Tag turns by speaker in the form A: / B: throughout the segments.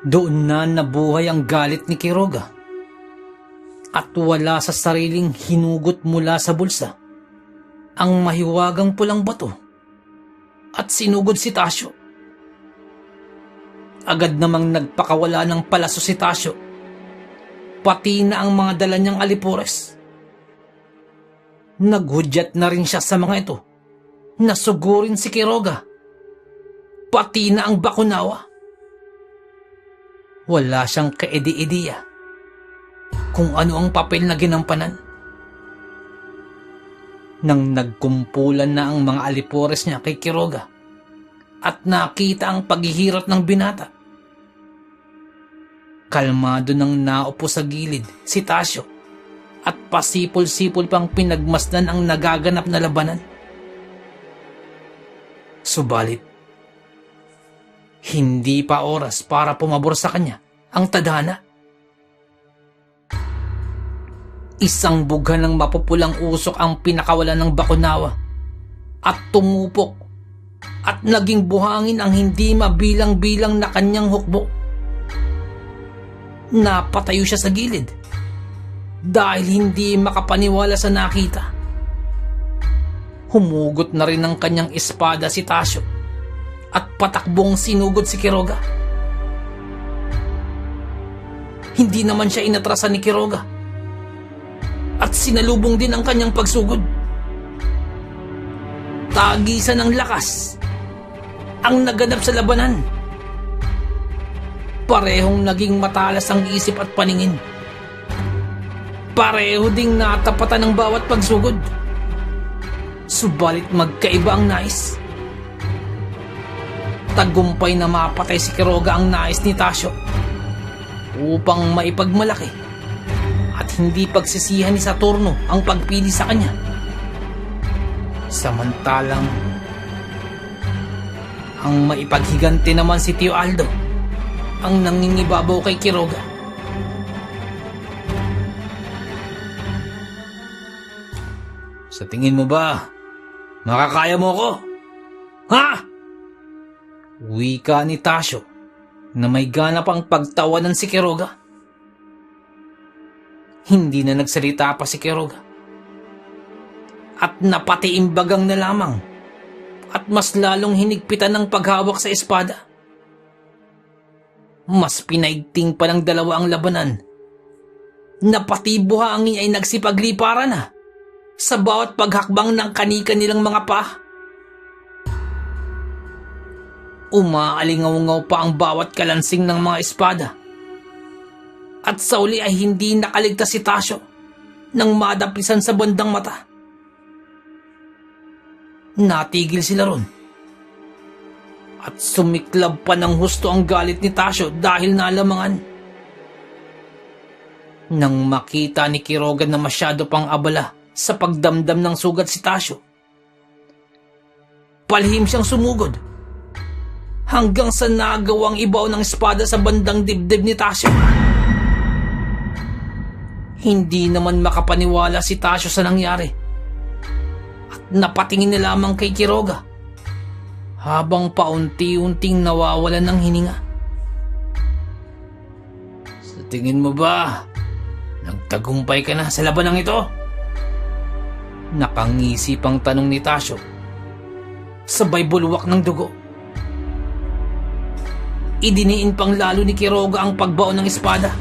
A: Doon na nabuhay ang galit ni Quiroga at wala sa sariling hinugot mula sa bulsa ang mahiwagang pulang bato at sinugod si Tasyo. Agad namang nagpakawala ng palaso si Tasyo, pati na ang mga dala niyang alipores. Naghudyat na rin siya sa mga ito na sugurin si Quiroga, pati na ang bakunawa. Wala siyang kaedi-ideya kung ano ang papel na ginampanan. Nang nagkumpulan na ang mga alipores niya kay Quiroga at nakita ang paghihirap ng binata, kalmado nang naupo sa gilid si Tasyo at pasipol-sipol pang pinagmasdan ang nagaganap na labanan. Subalit, hindi pa oras para pumabor sa kanya ang tadhana. Isang bugha ng mapupulang usok ang pinakawalan ng bakunawa at tumupok at naging buhangin ang hindi mabilang-bilang na kanyang hukbo. Napatayo siya sa gilid dahil hindi makapaniwala sa nakita. Humugot na rin ang kanyang espada si Tasyo at patakbong sinugod si Quiroga. Hindi naman siya inatrasan ni Quiroga at sinalubong din ang kanyang pagsugod. Tagisan ng lakas ang naganap sa labanan. Parehong naging matalas ang isip at paningin. Pareho ding natapatan ng bawat pagsugod. Subalit magkaiba ang nais. Tagumpay na mapatay si Quiroga ang nais ni Tasyo upang maipagmalaki at hindi pagsisihan ni Saturno ang pagpili sa kanya. Samantalang ang maipaghiganti naman si Tio Aldo ang nangingibabaw kay Quiroga. Sa tingin mo ba, makakaya mo ko? Ha? Wika ni Tasyo na may ganap ang pagtawanan si Quiroga. Hindi na nagsalita pa si Quiroga at napatiimbagang na lamang at mas lalong hinigpitan ng paghawak sa espada. Mas pinaigting pa ng dalawa ang labanan na pati buhangin ay nagsipagliparan na sa bawat paghakbang ng kanika nilang mga paa. Umaalingaw-ngaw pa ang bawat kalansing ng mga espada at sa uli ay hindi nakaligtas si Tasyo nang madapisan sa bandang mata. Natigil sila ron at sumiklab pa ng husto ang galit ni Tasyo dahil nalamangan. Nang makita ni Quiroga na masyado pang abala sa pagdamdam ng sugat si Tasyo, palihim siyang sumugod hanggang sa nagawang ibaw ng espada sa bandang dibdib ni Tasyo. Hindi naman makapaniwala si Tasyo sa nangyari at napatingin na lamang kay Quiroga habang paunti-unting nawawalan ng hininga. Sa tingin mo ba, nagtagumpay ka na sa labanang ito? Nakangisip ang tanong ni Tasyo, sabay bulwak ng dugo. Idiniin pang lalo ni Quiroga ang pagbaon ng espada.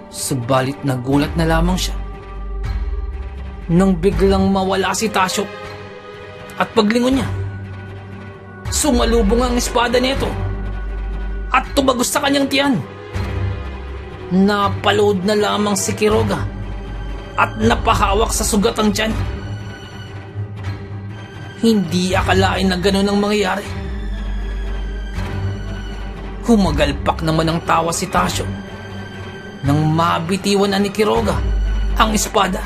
A: Subalit nagulat na lamang siya nang biglang mawala si Tasyo at paglingon niya, sumalubong ang espada nito at tumagos sa kanyang tiyan. Napalood na lamang si Quiroga at napahawak sa sugat ang tiyan. Hindi akalain na gano'n ang mangyayari. Humagalpak naman ang tawa si Tasyo nang mabitiwan na ni Quiroga ang espada.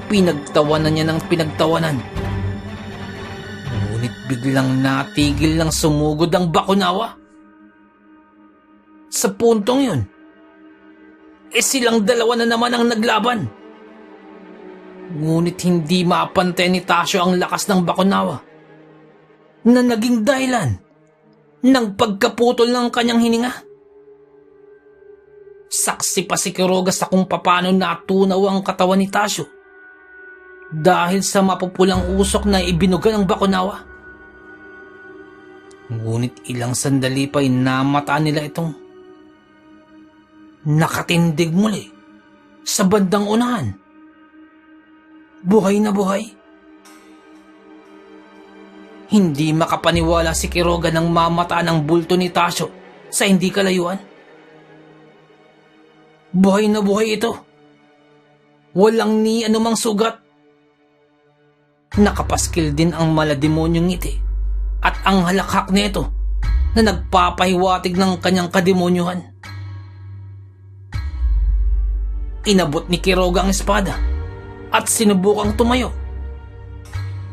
A: Pinagtawanan niya ng pinagtawanan. Ngunit biglang natigil ng sumugod ang bakunawa. Sa puntong yun, silang dalawa na naman ang naglaban. Ngunit hindi mapantay ni Tasyo ang lakas ng bakunawa na naging dahilan ng pagkaputol ng kanyang hininga. Saksi pa si Quiroga sa kung paano natunaw ang katawan ni Tasyo dahil sa mapupulang usok na ibinuga ng bakunawa. Ngunit ilang sandali pa'y namataan nila itong nakatindig muli sa bandang unahan. Buhay na buhay. Hindi makapaniwala si Quiroga nang mamataan ang bulto ni Tasyo sa hindi kalayuan. Buhay na buhay ito. Walang ni anumang sugat. Nakapaskil din ang malademonyong ngiti at ang halakhak nito na nagpapahiwatig ng kanyang kademonyuhan. Inabot ni Quiroga ang espada at sinubukang tumayo.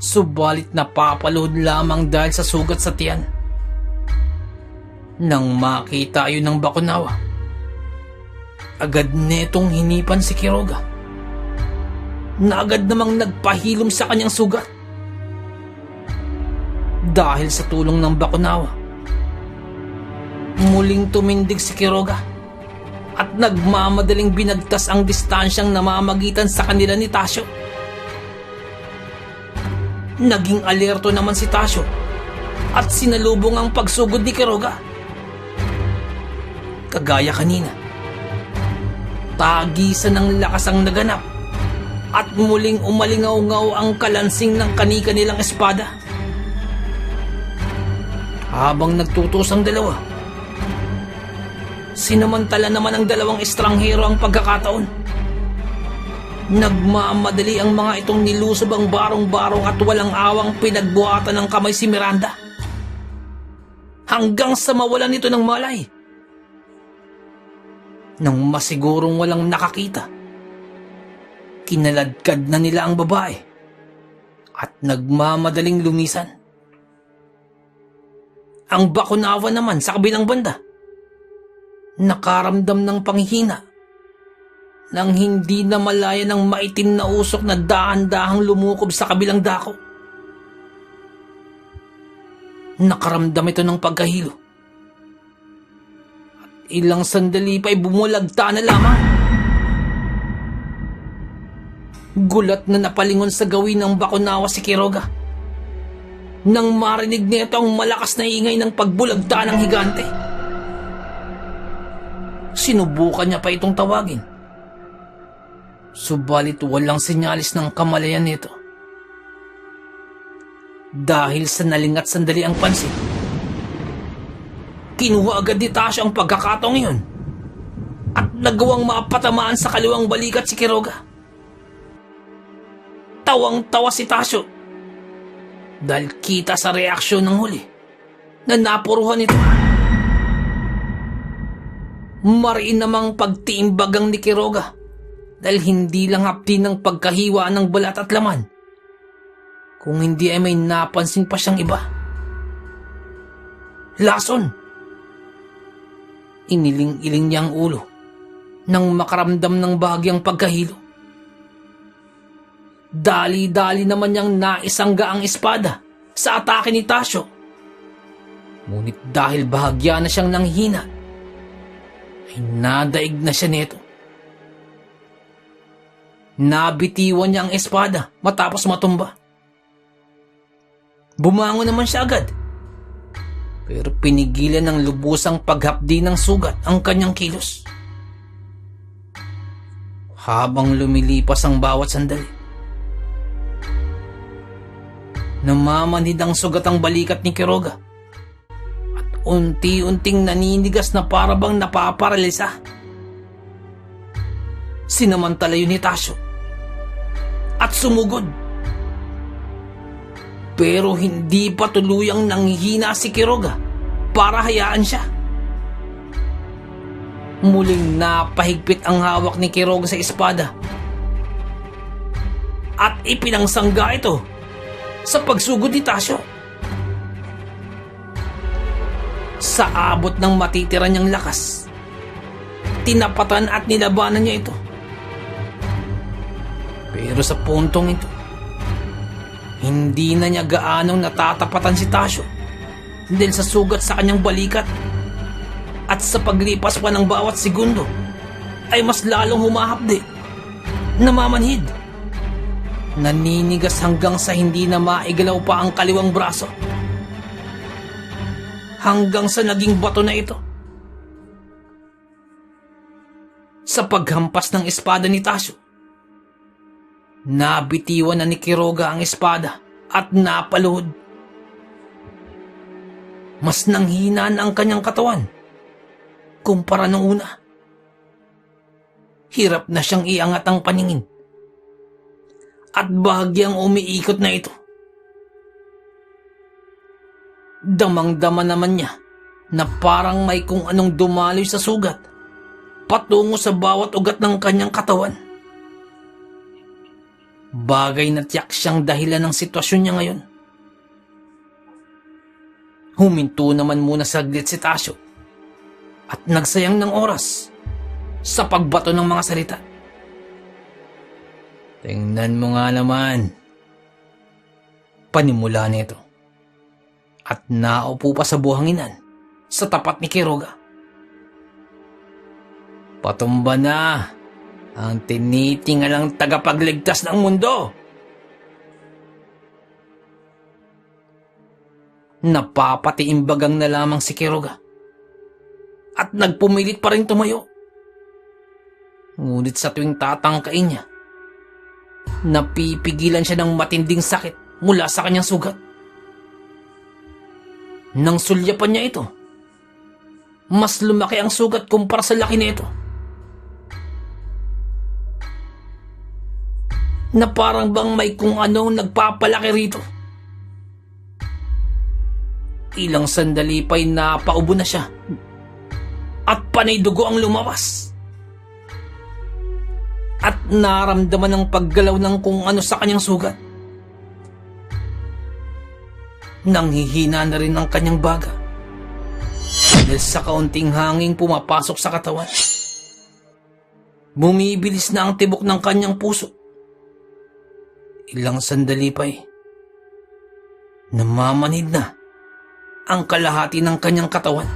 A: Subalit napapaluhod lamang dahil sa sugat sa tiyan. Nang makita ayon ng bakunawa, agad netong hinipan si Quiroga na agad namang nagpahilom sa kanyang sugat. Dahil sa tulong ng bakunawa, muling tumindig si Quiroga at nagmamadaling binagtas ang distansyang namamagitan sa kanila ni Tasyo. Naging alerto naman si Tasyo at sinalubong ang pagsugod ni Quiroga. Kagaya kanina, tagisan ng lakas ang naganap at muling umalingaw-ngaw ang kalansing ng kani-kanilang espada. Habang nagtutos ang dalawa, sinamantala naman ng dalawang estranghero ang pagkakataon. Nagmamadali ang mga itong nilusob ang barong-barong at walang awang pinagbuhatan ng kamay si Miranda, hanggang sa mawalan nito ng malay. Nang masigurong walang nakakita, kinaladkad na nila ang babae at nagmamadaling lumisan. Ang bakunawa naman sa kabilang banda, nakaramdam ng panghihina nang hindi na malaya ng maitim na usok na dahan-dahang lumukob sa kabilang dako. Nakaramdam ito ng pagkahilo. Ilang sandali pa'y bumulagta na lamang. Gulat na napalingon sa gawin ng bakunawa si Quiroga nang marinig nito ang malakas na ingay ng pagbulagta ng higante. Sinubukan niya pa itong tawagin, subalit walang senyalis ng kamalayan nito. Dahil sa nalingat sandali ang pansin, kinuha agad ni Tasyo ang pagkakataong iyon at nagawang mapatamaan sa kaliwang balikat si Quiroga. Tawang-tawa si Tasyo dahil kita sa reaksyon ng huli na napuruhan ito. Mariin namang pagtiimbagang ni Quiroga dahil hindi lang hapdi ng pagkahiwa ng balat at laman, kung hindi ay may napansin pa siyang iba. Lason! Iniling-iling niya ang ulo nang makaramdam ng bahagyang pagkahilo. Dali-dali naman niyang naisangga ang espada sa atake ni Tasyo. Ngunit dahil bahagya na siyang nanghina, ay nadaig na siya nito. Nabitiwan niya ang espada matapos matumba. Bumangon naman siya agad, pero pinigilan ng lubusang paghapdi ng sugat ang kanyang kilos. Habang lumilipas ang bawat sandali, namamanhid ang sugat ang balikat ni Quiroga at unti-unting naninigas na parabang napaparalisa. Sinamantala yun ni Tasyo at sumugod. Pero hindi pa tuluyang nanghihina si Quiroga para hayaan siya. Muling napahigpit ang hawak ni Quiroga sa espada at ipinangsangga ito sa pagsugod ni Tasyo. Sa abot ng matitira niyang lakas, tinapatan at nilabanan niya ito. Pero sa puntong ito, hindi na niya gaanong natatapatan si Tasyo dahil sa sugat sa kanyang balikat. At sa paglipas pa ng bawat segundo ay mas lalong humahapdi, namamanhid, naninigas hanggang sa hindi na maigalaw pa ang kaliwang braso. Hanggang sa naging bato na ito. Sa paghampas ng espada ni Tasyo, nabitiwan na ni Quiroga ang espada at napaluhod. Mas nanghina na ang kanyang katawan kumpara nung una. Hirap na siyang iangat ang paningin at bahagyang umiikot na ito. Damang-dama naman niya na parang may kung anong dumaloy sa sugat patungo sa bawat ugat ng kanyang katawan. Bagay na tiyak siyang dahilan ng sitwasyon niya ngayon. Huminto naman muna saglit si Tasyo at nagsayang ng oras sa pagbato ng mga salita. Tingnan mo nga naman. Panimula nito. At naupo pa sa buhanginan sa tapat ni Quiroga. Patumba na ang tinitingalang tagapagligtas ng mundo. Napapatiimbagang na lamang si Quiroga at nagpumilit pa rin tumayo. Ngunit sa tuwing tatangkain niya, napipigilan siya ng matinding sakit mula sa kanyang sugat. Nang sulyapan niya ito, mas lumaki ang sugat kumpara sa laki nito. Na parang bang may kung anong nagpapalaki rito. Ilang sandali pa'y napaubo na siya at panay dugo ang lumabas. At naramdaman ng paggalaw ng kung ano sa kanyang sugat. Nanghihina na rin ang kanyang baga dahil sa kaunting hanging pumapasok sa katawan. Bumibilis na ang tibok ng kanyang puso. Ilang sandali pa'y namamanid na ang kalahati ng kanyang katawan.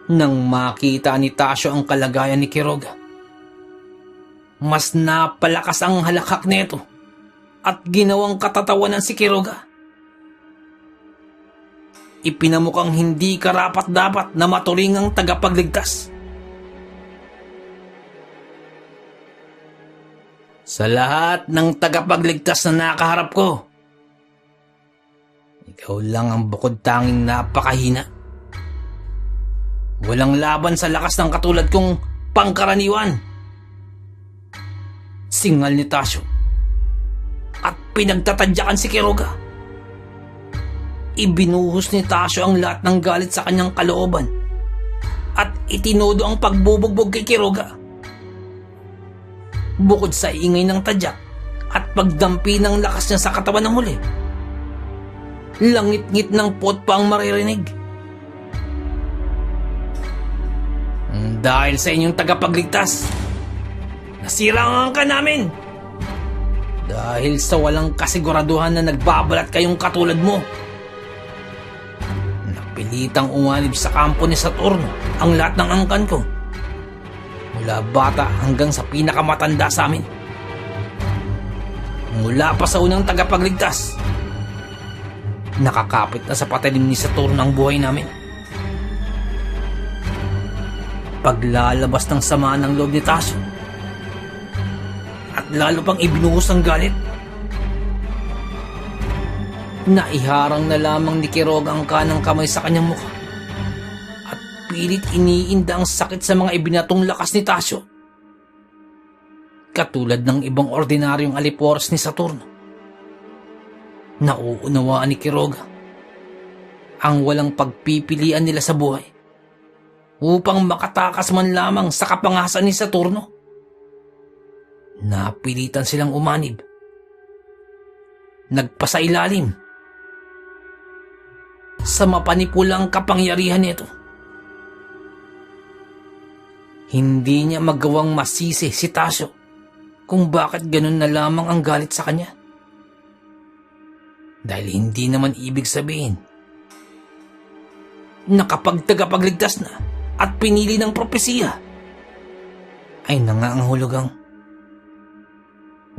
A: Nang makita ni Tasyo ang kalagayan ni Quiroga, mas napalakas ang halakhak nito at ginawang katatawanan si Quiroga. Ipinamukhang hindi karapat-dapat na maturing ang tagapagligtas. Sa lahat ng tagapagligtas na nakaharap ko, ikaw lang ang bukod tanging napakahina. Walang laban sa lakas ng katulad kong pangkaraniwan. Singal ni Tasyo at pinagtatadyakan si Quiroga. Ibinuhos ni Tasyo ang lahat ng galit sa kanyang kalooban at itinodo ang pagbubugbog kay Quiroga. Bukod sa ingay ng tadyak at pagdampi ng lakas niya sa katawan ng huli, langit-ngit ng pot pa ang maririnig. Dahil sa inyong tagapagligtas, nasira ang angka namin. Dahil sa walang kasiguraduhan na nagbabalat kayong katulad mo. Napilitang umalib sa kampo ni Saturno ang lahat ng angkan ko. Mula bata hanggang sa pinakamatanda sa amin. Mula pa sa unang tagapagligtas, nakakapit na sa patalim ni Saturno ang buhay namin. Paglalabas ng sama ng loob ni Tasyo at lalo pang ibinuhos ang galit, naiharang na lamang ni Quiroga ang kanang kamay sa kanyang mukha at pilit iniinda ang sakit sa mga ibinatong lakas ni Tasyo. Katulad ng ibang ordinaryong aliporas ni Saturno, nauunawaan ni Quiroga ang walang pagpipilian nila sa buhay upang makatakas man lamang sa kapangasan ni Saturno. Napilitan silang umanib, nagpasailalim sa mapanipulang kapangyarihan nito. Hindi niya magawang masisi si Tasyo kung bakit ganun na lamang ang galit sa kanya. Dahil hindi naman ibig sabihin na kapag tagapagligtas na at pinili ng propesiya ay nangangahulugang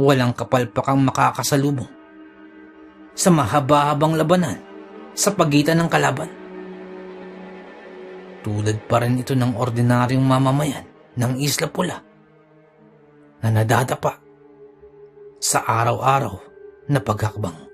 A: walang kapalpakang makakasalubong sa mahaba-habang labanan sa pagitan ng kalaban. Tulad pa rin ito ng ordinaryong mamamayan ng Isla Pula na nadadapa sa araw-araw na paghakbang.